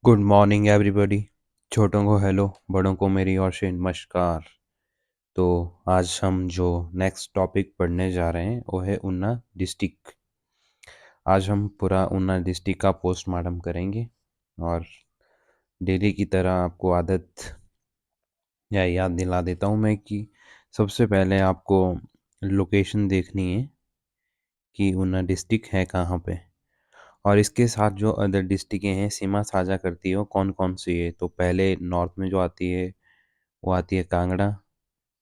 Good morning everybody. छोटों को hello, बड़ों को मेरी ओर से नमस्कार। तो आज हम जो नेक्स्ट टॉपिक पढ़ने जा रहे हैं वो है ऊना डिस्ट्रिक्ट। आज हम पूरा ऊना डिस्ट्रिक्ट का पोस्टमार्टम करेंगे और डेली की तरह आपको आदत या याद दिला देता हूँ मैं कि सबसे पहले आपको लोकेशन देखनी है कि ऊना डिस्ट्रिक्ट है कहाँ पे, और इसके साथ जो अदर डिस्ट्रिक्टें हैं सीमा साझा करती है वो कौन कौन सी है। तो पहले नॉर्थ में जो आती है वो आती है कांगड़ा,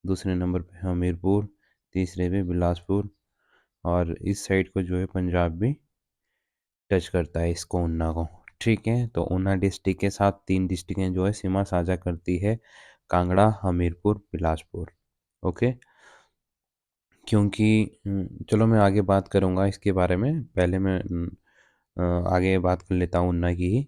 दूसरे नंबर पे हमीरपुर, तीसरे पे बिलासपुर, और इस साइड को जो है पंजाब भी टच करता है इसको, ऊना को। ठीक है, तो ऊना डिस्ट्रिक्ट के साथ तीन डिस्ट्रिक्टें जो है सीमा साझा करती है, कांगड़ा, हमीरपुर, बिलासपुर। ओके, क्योंकि चलो मैं आगे बात करूँगा इसके बारे में, पहले मैं आगे बात कर लेता हूँ ऊना की ही।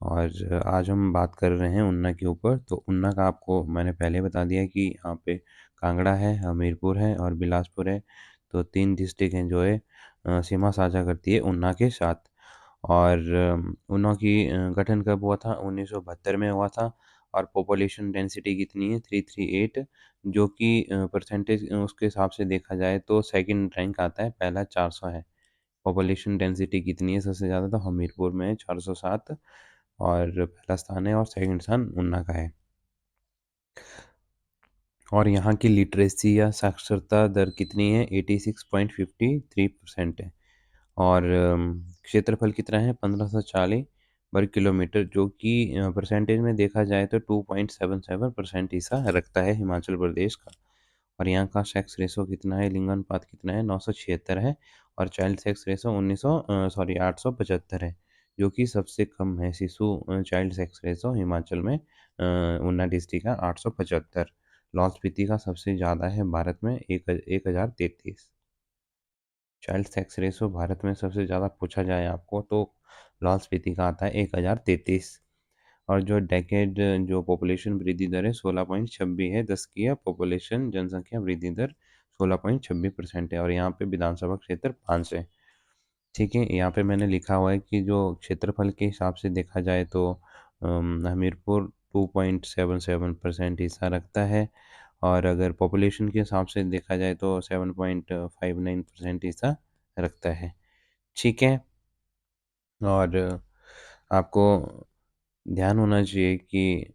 और आज हम बात कर रहे हैं ऊना के ऊपर। तो ऊना का आपको मैंने पहले बता दिया कि यहाँ पे कांगड़ा है, हमीरपुर है और बिलासपुर है। तो तीन डिस्ट्रिक्ट हैं जो है सीमा साझा करती है ऊना के साथ। और ऊना की गठन कब हुआ था? 1972 में हुआ था। और पॉपुलेशन डेंसिटी कितनी है? 338, जो कि परसेंटेज उसके हिसाब से देखा जाए तो सेकंड रैंक आता है, पहला 400 है। पॉपुलेशन डेंसिटी कितनी है सबसे ज़्यादा? तो हमीरपुर में है 407, और पहला स्थान है, और सेकंड स्थान ऊना का है। और यहाँ की लिटरेसी या साक्षरता दर कितनी है? 86.53% है। और क्षेत्रफल कितना है? 1540 वर्ग किलोमीटर, जो कि परसेंटेज में देखा जाए तो 2.77% हिस्सा रखता है हिमाचल प्रदेश का। और यहाँ का सेक्स रेशो कितना है? लिंगानुपात कितना है? 976 है। और चाइल्ड सेक्स रेशो 875 है, जो कि सबसे कम है। शिशु चाइल्ड सेक्स रेशो हिमाचल में ऊना डिस्ट्रिक्ट का 875। लाहौल स्पीति का सबसे ज़्यादा है भारत में, 1033। चाइल्ड सेक्स रेशो भारत में सबसे ज़्यादा पूछा जाए आपको तो लाहौल स्पीति का आता है 1033। और जो डेकेड जो पॉपुलेशन वृद्धि दर है 16.26 है। 10 की है पॉपुलेशन जनसंख्या वृद्धि दर 16.26% है। और यहाँ पे विधानसभा क्षेत्र 5 है। ठीक है, यहाँ पे मैंने लिखा हुआ है कि जो क्षेत्रफल के हिसाब से देखा जाए तो हमीरपुर 2.77% हिस्सा रखता है। और अगर पॉपुलेशन के हिसाब से देखा जाए तो 7.59% हिस्सा रखता है। ठीक है, और आपको ध्यान होना चाहिए कि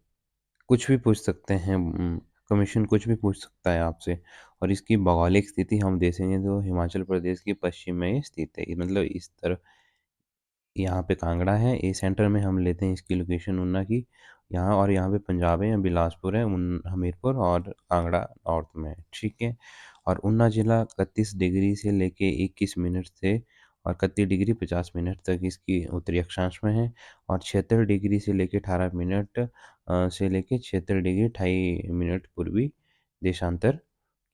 कुछ भी पूछ सकते हैं, कमीशन कुछ भी पूछ सकता है आपसे। और इसकी भौगोलिक स्थिति हम देखेंगे तो हिमाचल प्रदेश के पश्चिम में ही स्थित है, मतलब इस तरफ। यहाँ पे कांगड़ा है, ये सेंटर में हम लेते हैं इसकी लोकेशन ऊना की। यहाँ और यहाँ पे पंजाब है, बिलासपुर है, हमीरपुर और कांगड़ा नॉर्थ में है। ठीक है, और ऊना जिला 31 डिग्री से लेके 21 मिनट से और 31 डिग्री 50 मिनट तक इसकी उत्तरी अक्षांश में है। और 76 डिग्री से लेके 18 मिनट से लेके 76 डिग्री 28 मिनट पूर्वी देशांतर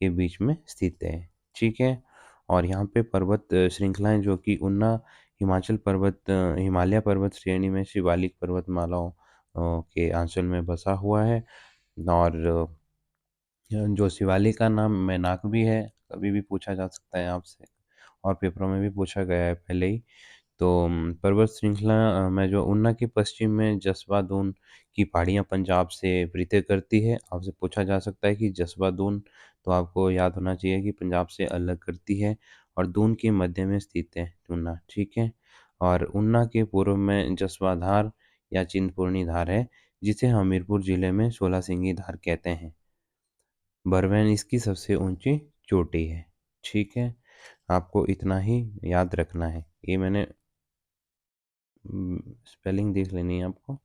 के बीच में स्थित है। ठीक है, और यहाँ पे पर्वत श्रृंखलाएं जो कि ऊना हिमालय पर्वत श्रेणी में शिवालिक पर्वतमालाओं के आंचल में बसा हुआ है। और जो शिवालिक का नाम मैनाक भी है, कभी भी पूछा जा सकता है आपसे, और पेपरों में भी पूछा गया है पहले ही। तो पर्वत श्रृंखला में जो ऊना के पश्चिम में जसवा दून की पहाड़ियाँ पंजाब से पृथक करती है। आपसे पूछा जा सकता है कि जसवा दून, तो आपको याद होना चाहिए कि पंजाब से अलग करती है। और दून के मध्य में स्थित है ऊना। ठीक है, और ऊना के पूर्व में जसवा धार या चिंतपूर्णी धार है, जिसे हमीरपुर जिले में 16 सिंगी धार कहते हैं। बरवेन इसकी सबसे ऊंची चोटी है। ठीक है, आपको इतना ही याद रखना है। ये मैंने स्पेलिंग देख लेनी है आपको।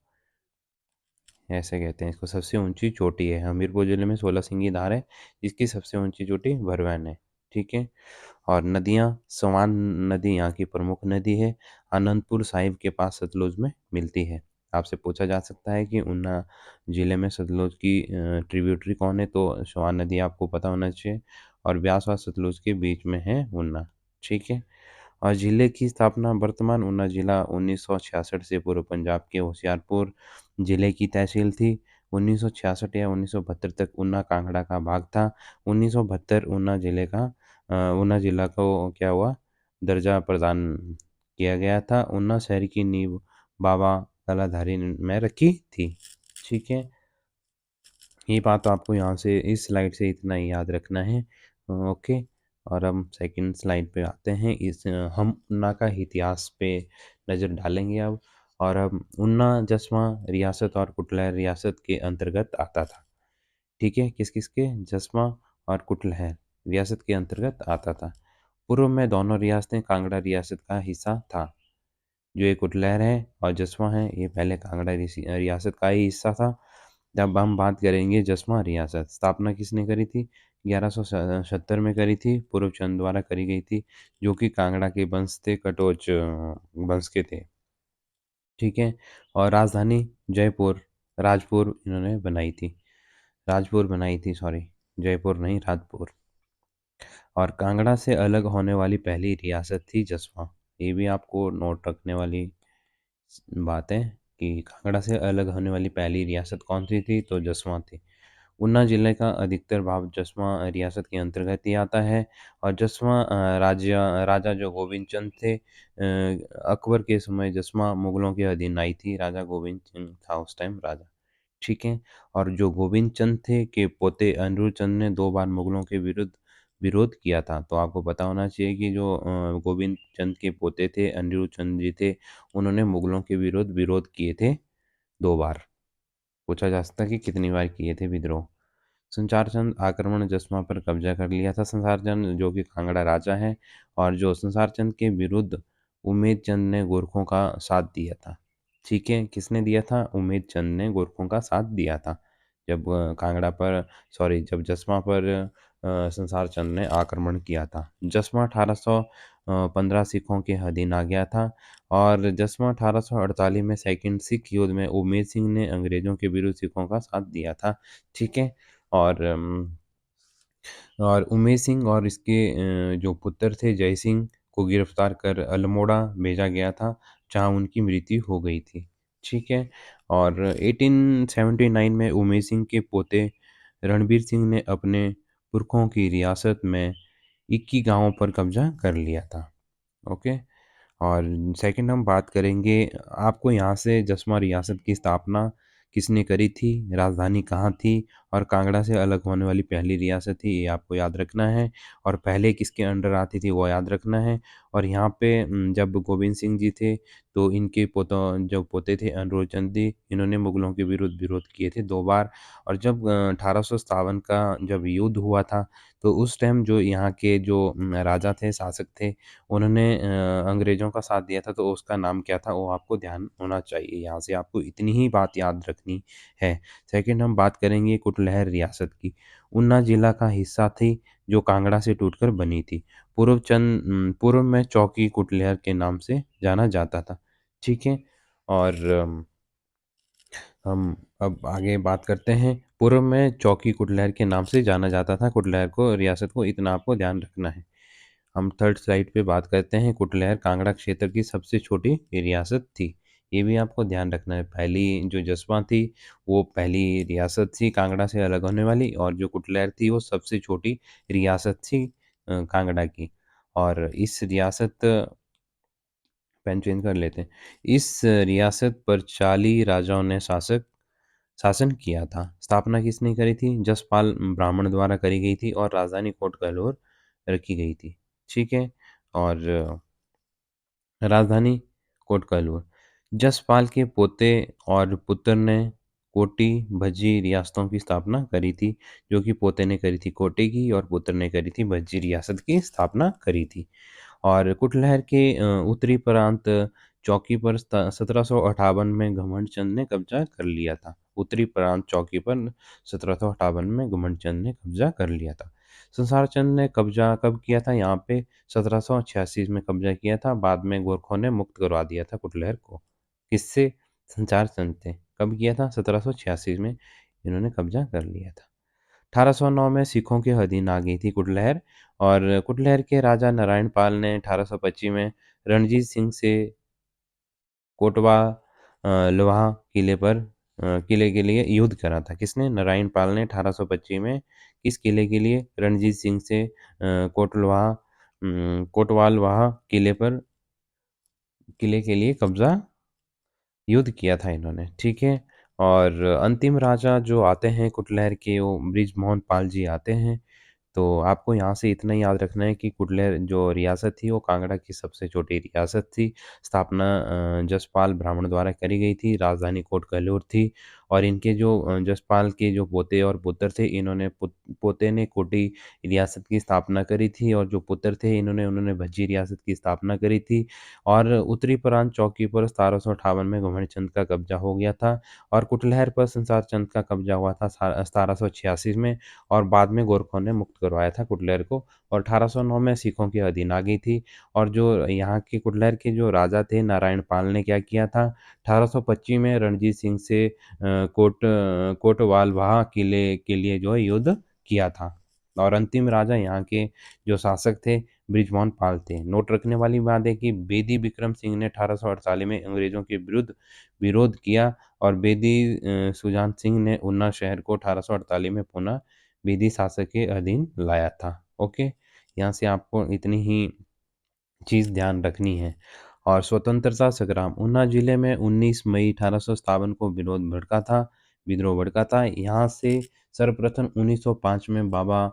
ऐसे कहते हैं इसको, सबसे ऊंची चोटी है। हमीरपुर जिले में 16 सिंगी धार है, जिसकी सबसे ऊंची चोटी भरवेन है। ठीक है, और नदियाँ, स्वान नदी यहाँ की प्रमुख नदी है। आनंदपुर साहिब के पास सतलुज में मिलती है। आपसे पूछा जा सकता है कि ऊना जिले में सतलुज की ट्रिब्यूटरी कौन है? तो स्वान नदी आपको पता होना चाहिए। और ब्यास और सतलुज के बीच में है ऊना। ठीक है, और जिले की स्थापना, वर्तमान ऊना जिला 1966 से पूर्व पंजाब के होशियारपुर जिले की तहसील थी। 1966 या 1972 तक ऊना कांगड़ा का भाग था। 1972 ऊना जिला को क्या हुआ? दर्जा प्रदान किया गया था। ऊना शहर की नींव बाबा कलाधारी में रखी थी। ठीक है, ये बात तो आपको यहाँ से इस स्लाइड से इतना ही याद रखना है। ओके, और हम सेकंड स्लाइड पे आते हैं। हम उन्ना का इतिहास पे नज़र डालेंगे अब। और हम उन्ना जसवां रियासत और कुटलैहर रियासत के अंतर्गत आता था। ठीक है, किस किस के? जसवां और कुटलैहर रियासत के अंतर्गत आता था। पूर्व में दोनों रियासतें कांगड़ा रियासत का हिस्सा था। जो ये कुटलैहर है और जसवां है, ये पहले कांगड़ा रियासत का ही हिस्सा था। जब हम बात करेंगे जसवां रियासत, स्थापना किसने करी थी? 1170 में करी थी, पूर्वचंद द्वारा करी गई थी, जो कि कांगड़ा के वंश थे, कटोच वंश के थे। ठीक है, और राजधानी जयपुर, राजपुर इन्होंने बनाई थी। राजपुर बनाई थी, सॉरी, जयपुर नहीं, राजपुर। और कांगड़ा से अलग होने वाली पहली रियासत थी जसवां। ये भी आपको नोट रखने वाली बात है कि कांगड़ा से अलग होने वाली पहली रियासत कौन सी थी? तो जसवां थी। ऊना जिले का अधिकतर भाग जसवां रियासत के अंतर्गत ही आता है। और जसवां राजा जो गोविंद चंद थे, अकबर के समय जसवां मुगलों के अधीन आई थी। राजा गोविंद चंद था उस टाइम राजा। ठीक है, और जो गोविंद चंद थे के पोते अनिरुद्ध चंद ने 2 बार मुगलों के विरुद्ध विरोध किया था। तो आपको पता होना चाहिए कि जो गोविंद चंद के पोते थे, अनिरुद्ध चंद जी थे, उन्होंने मुगलों के विरुद्ध विरोध किए थे 2 बार। पूछा जा सकता है कि कितनी बार किए थे विद्रोह। संचार चंद आक्रमण जसवां पर कब्जा कर लिया था। संसार चंद जो कि कांगड़ा राजा है, और जो संसार चंद के विरुद्ध उमेद चंद ने गोरखों का साथ दिया था। ठीक है, किसने दिया था? उमेद चंद ने गोरखों का साथ दिया था। जब कांगड़ा पर, सॉरी, जब जसवां पर संसार चंद ने आक्रमण किया था। जसवां 1815 सिखों के अधीन आ गया था। और जसवां 1848 में सेकंड सिख युद्ध में उमेद सिंह ने अंग्रेजों के विरुद्ध सिखों का साथ दिया था। ठीक है, और उमेर सिंह और इसके जो पुत्र थे जय सिंह को गिरफ्तार कर अल्मोड़ा भेजा गया था, जहां उनकी मृत्यु हो गई थी। ठीक है, और 1879 में उमेर सिंह के पोते रणबीर सिंह ने अपने पुरखों की रियासत में 21 गांवों पर कब्जा कर लिया था। ओके, और सेकंड हम बात करेंगे, आपको यहाँ से जसवां रियासत की स्थापना किसने करी थी, राजधानी कहाँ थी, और कांगड़ा से अलग होने वाली पहली रियासत थी, ये आपको याद रखना है। और पहले किसके अंडर आती थी वो याद रखना है। और यहाँ पे जब गोविंद सिंह जी थे, तो इनके पोतों जो पोते थे अनिरुद्ध चंद जी, इन्होंने मुगलों के विरुद्ध विरोध किए थे 2 बार। और जब 1857 का जब युद्ध हुआ था, तो उस टाइम जो यहाँ के जो राजा थे, शासक थे, उन्होंने अंग्रेज़ों का साथ दिया था। तो उसका नाम क्या था वो आपको ध्यान होना चाहिए। यहाँ से आपको इतनी ही बात याद रखनी है। सेकंड हम बात करेंगे कुटलैहर रियासत की। ऊना जिला का हिस्सा थी, जो कांगड़ा से टूटकर बनी थी। पूर्व में चौकी कुटलैहर के नाम से जाना जाता था। ठीक है, और हम अब आगे बात करते हैं। पूर्व में चौकी कुटलैहर के नाम से जाना जाता था कुटलैहर को, रियासत को, इतना आपको ध्यान रखना है। हम थर्ड स्लाइड पे बात करते हैं। कुटलैहर कांगड़ा क्षेत्र की सबसे छोटी रियासत थी। ये भी आपको ध्यान रखना है। पहली जो जसवां थी, वो पहली रियासत थी कांगड़ा से अलग होने वाली, और जो कुटलैहर थी वो सबसे छोटी रियासत थी कांगड़ा की। और इस रियासत, पेन चेंज कर लेते हैं। इस रियासत पर 40 राजाओं ने शासन किया था। स्थापना किसने करी थी? जसपाल ब्राह्मण द्वारा करी गई थी, और राजधानी कोट कलोर रखी गई थी। ठीक है, और राजधानी कोट कलोर। जसपाल के पोते और पुत्र ने कोटी भज्जी रियासतों की स्थापना करी थी। जो कि पोते ने करी थी कोटे की, और पुत्र ने करी थी भज्जी रियासत की स्थापना करी थी। और कुटलैहर के उत्तरी प्रांत चौकी पर 1758 में घमंड चंद ने कब्जा कर लिया था। उत्तरी प्रांत चौकी पर 1758 में घमंड चंद ने कब्जा कर लिया था। संसार चंद ने कब्जा कब किया था यहाँ पे? 1786 में कब्जा किया था। बाद में गोरखों ने मुक्त करवा दिया था कुटलैहर को। किससे? संचार चंद थे। कब किया था? 1786 में इन्होंने कब्जा कर लिया था। 1809 में सिखों के अधीन आ गई थी कुटलैहर। और कुटलैहर के राजा नारायण पाल ने 1825 में रणजीत सिंह से कोटवा लोहा किले के लिए युद्ध करा था। किसने? नारायण पाल ने 1825 में किस किले के लिए? रणजीत सिंह से कोटवालवाहा किले के लिए कब्जा युद्ध किया था इन्होंने, ठीक है? और अंतिम राजा जो आते हैं कुटलैहर के, वो बृजमोहन पाल जी आते हैं। तो आपको यहाँ से इतना ही याद रखना है कि कुडलर जो रियासत थी वो कांगड़ा की सबसे छोटी रियासत थी। स्थापना जसपाल ब्राह्मण द्वारा करी गई थी। राजधानी कोट कह्लूर थी और इनके जो जसपाल के जो पोते और पुत्र थे, इन्होंने पोते ने कोटी रियासत की स्थापना करी थी और जो पुत्र थे इन्होंने उन्होंने भज्जी रियासत की स्थापना करी थी। और उत्तरी प्रांत चौकी पर 1758 में घुमंड चंद का कब्जा हो गया था और कुटलैहर पर संसार चंद का कब्जा हुआ था 1786 में। और बाद में गोरखों ने मुक्त करवाया था कुटलैहर को और 1809 में सिखों के अधीन आ गई थी। और जो यहाँ के कुटलैहर के जो राजा थे नारायण पाल ने क्या किया था, 1825 में रणजीत सिंह से कोटवालवाह किले के लिए जो है युद्ध किया था। और अंतिम राजा यहाँ के जो शासक थे बृजमोहन पाल थे। नोट रखने वाली बात है कि बेदी विक्रम सिंह ने 1848 में अंग्रेजों के विरुद्ध विरोध किया और बेदी सुजान सिंह ने उन्ना शहर को 1848 में पुनः विधि शासक के अधीन लाया था। ओके, यहाँ से आपको इतनी ही चीज़ ध्यान रखनी है। और स्वतंत्रता संग्राम ऊना जिले में 19 मई 1857 को विद्रोह भड़का था। यहाँ से सर्वप्रथम 1905 में बाबा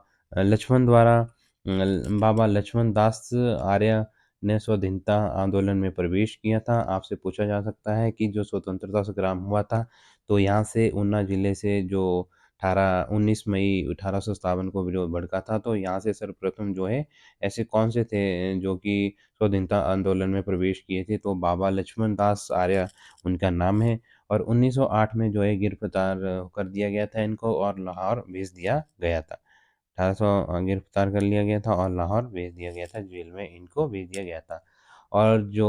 लक्ष्मण दास आर्य ने स्वाधीनता आंदोलन में प्रवेश किया था। आपसे पूछा जा सकता है कि जो स्वतंत्रता संग्राम हुआ था, तो यहाँ से ऊना जिले से जो 19 मई 1857 को विरोध भड़का था, तो यहाँ से सर्वप्रथम जो है ऐसे कौन से थे जो कि स्वतंत्रता आंदोलन में प्रवेश किए थे, तो बाबा लक्ष्मण दास आर्य उनका नाम है। और 1908 में जो है गिरफ्तार कर दिया गया था इनको और लाहौर भेज दिया गया था। 1800 गिरफ्तार कर लिया गया था और लाहौर भेज दिया गया था, जेल में इनको भेज दिया गया था। और जो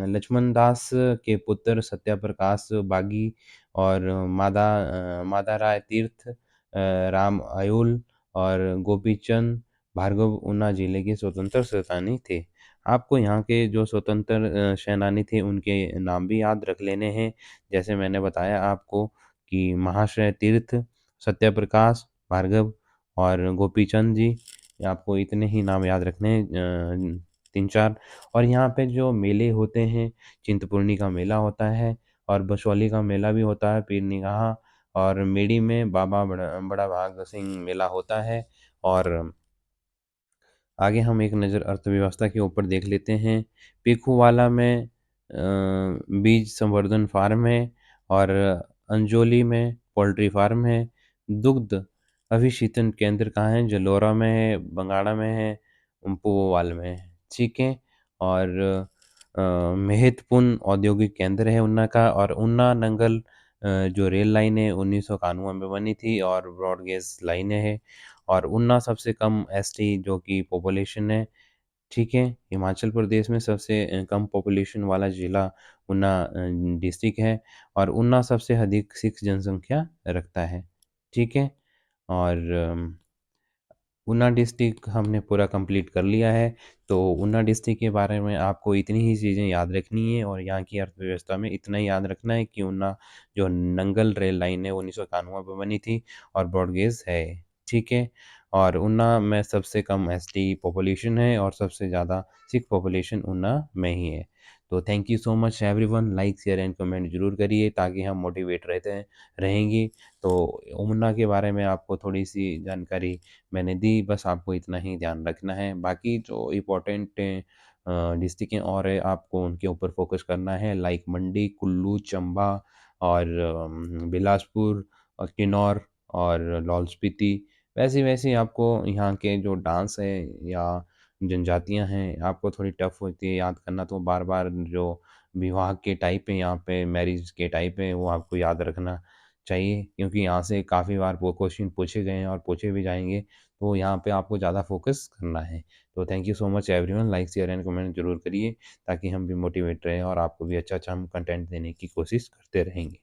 लक्ष्मण दास के पुत्र सत्याप्रकाश बागी और मादाराय तीर्थ, राम अयूल और गोपीचंद भार्गव ऊना जिले के स्वतंत्र सेनानी थे। आपको यहाँ के जो स्वतंत्र सेनानी थे उनके नाम भी याद रख लेने हैं। जैसे मैंने बताया आपको कि महाशय तीर्थ, सत्याप्रकाश, भार्गव और गोपीचंद जी, ये आपको इतने ही नाम याद रखने हैं, 3-4। और यहाँ पे जो मेले होते हैं, चिंतपूर्णी का मेला होता है और बसौली का मेला भी होता है, पीर निगाह। और मेड़ी में बाबा बड़ा भाग सिंह मेला होता है। और आगे हम एक नज़र अर्थव्यवस्था के ऊपर देख लेते हैं। पीखूवाला में बीज संवर्धन फार्म है और अंजोली में पोल्ट्री फार्म है। दुग्ध अभिशीतन केंद्र कहाँ है? जलोरा में है, बंगाड़ा में है, उम्पुवाल में है, ठीक है। और महत्वपूर्ण औद्योगिक केंद्र है ऊना का। और ऊना नंगल जो रेल लाइन है 1991 में बनी थी और ब्रॉड गेज लाइनें हैं। और ऊना सबसे कम एसटी जो कि पॉपुलेशन है, ठीक है। हिमाचल प्रदेश में सबसे कम पॉपुलेशन वाला ज़िला ऊना डिस्ट्रिक्ट है और ऊना सबसे अधिक सिख जनसंख्या रखता है, ठीक है। और ऊना डिस्ट्रिक्ट हमने पूरा कंप्लीट कर लिया है। तो ऊना डिस्ट्रिक्ट के बारे में आपको इतनी ही चीज़ें याद रखनी है और यहाँ की अर्थव्यवस्था में इतना ही याद रखना है कि ऊना जो नंगल रेल लाइन है 1991 में बनी थी और ब्रॉडगेज है, ठीक है। और ऊना में सबसे कम एसटी पॉपुलेशन है और सबसे ज़्यादा सिख पॉपुलेशन ऊना में ही है। तो thank you so much everyone, like share and comment ज़रूर करिए ताकि हम मोटिवेट रहेंगे। तो ऊना के बारे में आपको थोड़ी सी जानकारी मैंने दी, बस आपको इतना ही ध्यान रखना है। बाकी जो इम्पोर्टेंट डिस्ट्रिक्टें और है आपको उनके ऊपर फोकस करना है, लाइक मंडी, कुल्लू, चंबा और बिलासपुर और किन्नौर और लाहौल स्पीति। वैसे वैसे आपको यहाँ के जो डांस है या जनजातियाँ हैं आपको थोड़ी टफ होती है याद करना, तो बार बार जो विवाह के टाइप है यहाँ पे, मैरिज के टाइप है, वो आपको याद रखना चाहिए क्योंकि यहाँ से काफ़ी बार वो क्वेश्चन पूछे गए हैं और पूछे भी जाएंगे। तो यहाँ पे आपको ज़्यादा फोकस करना है। तो thank you so much everyone, like share and comment जरूर करिए ताकि हम भी मोटिवेट रहें और आपको भी अच्छा अच्छा हम कंटेंट देने की कोशिश करते रहेंगे।